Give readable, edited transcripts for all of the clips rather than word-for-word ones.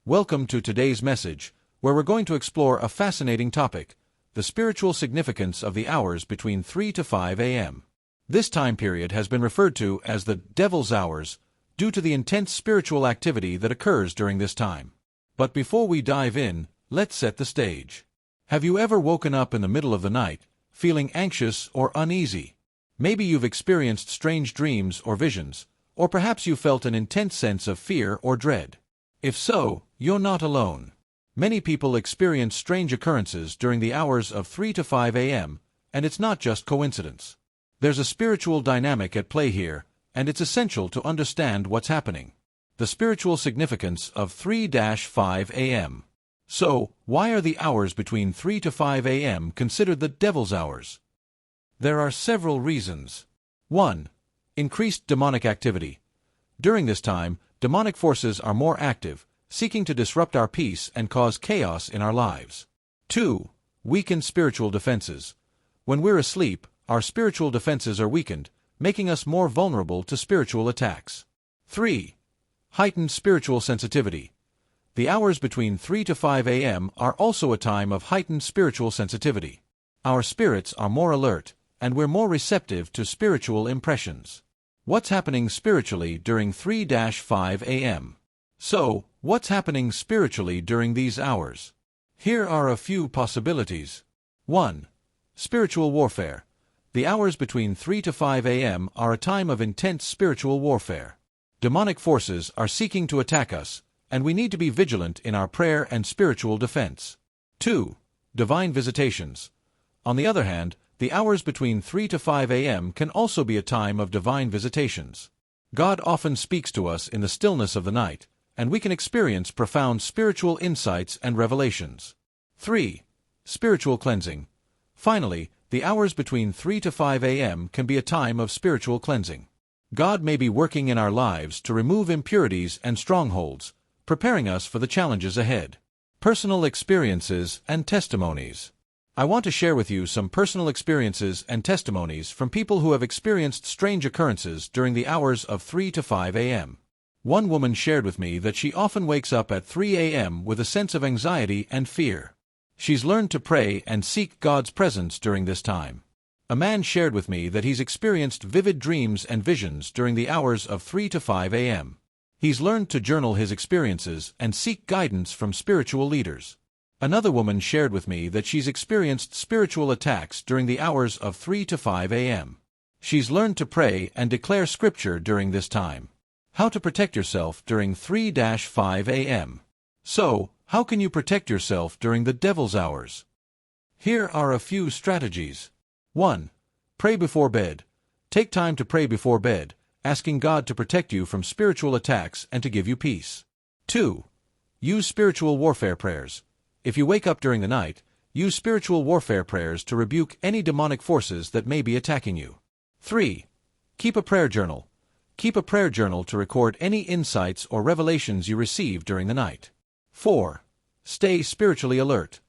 Welcome to today's message, where we're going to explore a fascinating topic, the spiritual significance of the hours between 3 to 5 a.m. This time period has been referred to as the devil's hours due to the intense spiritual activity that occurs during this time. But before we dive in, let's set the stage. Have you ever woken up in the middle of the night, feeling anxious or uneasy? Maybe you've experienced strange dreams or visions, or perhaps you felt an intense sense of fear or dread. If so, you're not alone. Many people experience strange occurrences during the hours of 3 to 5 a.m., and it's not just coincidence. There's a spiritual dynamic at play here, and it's essential to understand what's happening. The spiritual significance of 3-5 a.m. So, why are the hours between 3 to 5 a.m. considered the devil's hours? There are several reasons. 1. Increased demonic activity. During this time, demonic forces are more active, seeking to disrupt our peace and cause chaos in our lives. 2. Weakened spiritual defenses. When we're asleep, our spiritual defenses are weakened, making us more vulnerable to spiritual attacks. 3. Heightened spiritual sensitivity. The hours between 3 to 5 a.m. are also a time of heightened spiritual sensitivity. Our spirits are more alert, and we're more receptive to spiritual impressions. What's happening spiritually during 3-5 a.m.? So, what's happening spiritually during these hours? Here are a few possibilities. 1. Spiritual warfare. The hours between 3 to 5 a.m. are a time of intense spiritual warfare. Demonic forces are seeking to attack us, and we need to be vigilant in our prayer and spiritual defense. 2. Divine visitations. On the other hand, the hours between 3 to 5 a.m. can also be a time of divine visitations. God often speaks to us in the stillness of the night, and we can experience profound spiritual insights and revelations. 3. Spiritual cleansing. Finally, the hours between 3 to 5 a.m. can be a time of spiritual cleansing. God may be working in our lives to remove impurities and strongholds, preparing us for the challenges ahead. Personal experiences and testimonies. I want to share with you some personal experiences and testimonies from people who have experienced strange occurrences during the hours of 3 to 5 a.m. One woman shared with me that she often wakes up at 3 a.m. with a sense of anxiety and fear. She's learned to pray and seek God's presence during this time. A man shared with me that he's experienced vivid dreams and visions during the hours of 3 to 5 a.m. He's learned to journal his experiences and seek guidance from spiritual leaders. Another woman shared with me that she's experienced spiritual attacks during the hours of 3 to 5 a.m. She's learned to pray and declare scripture during this time. How to protect yourself during 3-5 a.m. So, how can you protect yourself during the devil's hours? Here are a few strategies. 1. Pray before bed. Take time to pray before bed, asking God to protect you from spiritual attacks and to give you peace. 2. Use spiritual warfare prayers. If you wake up during the night, use spiritual warfare prayers to rebuke any demonic forces that may be attacking you. 3. Keep a prayer journal. Keep a prayer journal to record any insights or revelations you receive during the night. 4. Stay spiritually alert.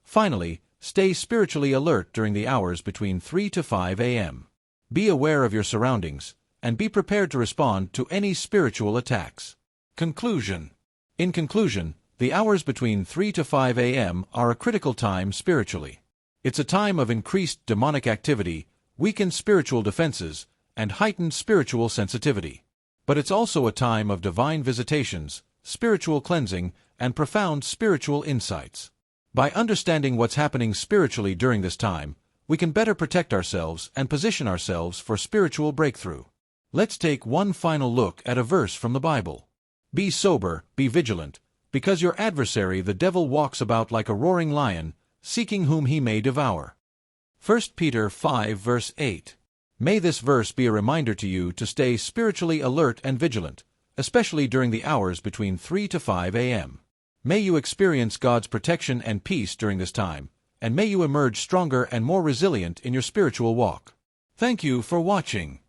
Finally, stay spiritually alert during the hours between 3 to 5 a.m. Be aware of your surroundings, and be prepared to respond to any spiritual attacks. Conclusion. In conclusion, the hours between 3 to 5 a.m. are a critical time spiritually. It's a time of increased demonic activity, weakened spiritual defenses, and heightened spiritual sensitivity. But it's also a time of divine visitations, spiritual cleansing, and profound spiritual insights. By understanding what's happening spiritually during this time, we can better protect ourselves and position ourselves for spiritual breakthrough. Let's take one final look at a verse from the Bible. Be sober, be vigilant, because your adversary the devil walks about like a roaring lion, seeking whom he may devour. 1 Peter 5 verse 8. May this verse be a reminder to you to stay spiritually alert and vigilant, especially during the hours between 3 to 5 a.m. May you experience God's protection and peace during this time, and may you emerge stronger and more resilient in your spiritual walk. Thank you for watching.